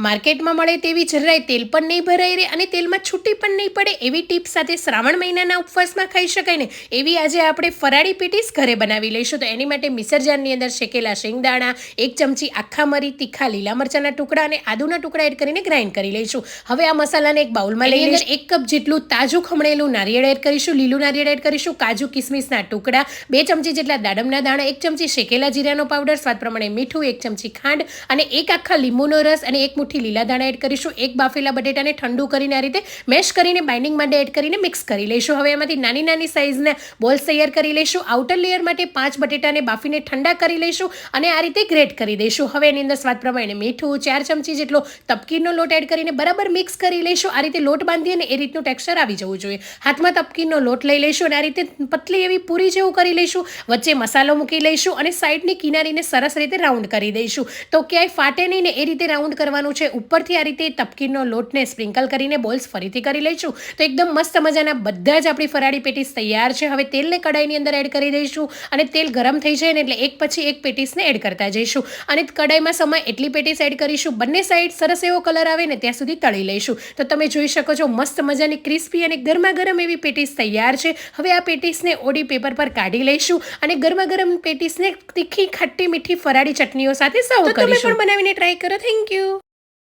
માર્કેટમાં મળે તેવી જરાય તેલ પણ નહીં ભરાઈ રહે અને તેલમાં છૂટી પણ નહીં પડે એવી ટીપ સાથે શ્રાવણ મહિનાના ઉપવાસમાં ખાઈ શકાય ને એવી આજે આપણે ફરાળી પેટીસ ઘરે બનાવી લઈશું. તો એની માટે મિક્સર જારની અંદર શેકેલા શેંગદાણા, 1 ચમચી આખા મરી, તીખા લીલા મરચાના ટુકડા અને આદુના ટુકડા એડ કરીને ગ્રાઇન્ડ કરી લઈશું. હવે આ મસાલાને એક બાઉલમાં લઈ લઈશું. 1 કપ જેટલું તાજું ખમણેલું નારિયેળ એડ કરીશું, લીલું નારિયેળ એડ કરીશું, કાજુ કિસમિસના ટુકડા, 2 ચમચી જેટલા દાડમના દાણા, 1 ચમચી શેકેલા જીરાનો પાવડર, સ્વાદ પ્રમાણે મીઠું, 1 ચમચી ખાંડ અને 1 આખા લીંબુનો રસ અને 1 મુઠ્ઠી લીલા દાણા એડ કરીશું. 1 બાફેલા બટેટાને ઠંડુ કરીને આ રીતે મેશ કરીને બાઇન્ડિંગ માટે એડ કરીને મિક્સ કરી લઈશું. હવે એમાંથી નાની નાની સાઇઝના બોલ્સ તૈયાર કરી લઈશું. આઉટર લેયર માટે 5 બટેટાને બાફીને ઠંડા કરી લઈશું અને આ રીતે ગ્રેટ કરી દઈશું. હવે એની અંદર સ્વાદ પ્રમાણે મીઠું, 4 ચમચી જેટલો તપકીરનો લોટ એડ કરીને બરાબર મિક્સ કરી લઈશું. આ રીતે લોટ બાંધીએ ને એ રીતનું ટેક્સચર આવી જવું જોઈએ. હાથમાં તપકીરનો લોટ લઈ લઈશું અને આ રીતે પતલી એવી પૂરી જેવું કરી લઈશું. વચ્ચે મસાલો મૂકી લઈશું અને સાઈડની કિનારીને સરસ રીતે રાઉન્ડ કરી દઈશું. તો ક્યાંય ફાટે નહીં ને એ રીતે રાઉન્ડ કરવાનું છે. ઉપરથી આ રીતે તપકીરનો લોટને સ્પ્રિંકલ કરીને બોલ્સ ફરીથી કરી લઈશું. તો એકદમ મસ્ત મજાના બધા જ આપણી ફરાળી પેટીસ તૈયાર છે. હવે તેલને કડાઈની અંદર એડ કરી દઈશું અને તેલ ગરમ થઈ જાય ને એટલે એક પછી એક પેટીસને એડ કરતા જઈશું અને કડાઈમાં સમય એટલી પેટીસ એડ કરીશું. બંને સાઈડ સરસ એવો કલર આવે ને ત્યાં સુધી તળી લઈશું. તો તમે જોઈ શકો છો મસ્ત મજાની ક્રિસ્પી અને ગરમા ગરમ એવી પેટીસ તૈયાર છે. હવે આ પેટીસને ઓડી પેપર પર કાઢી લઈશું અને ગરમા ગરમ પેટીસને તીખી, ખટ્ટી, મીઠી ફરાળી ચટણીઓ સાથે સર્વ કરીશું. તમે પણ બનાવીને ટ્રાય કરો. Thank you.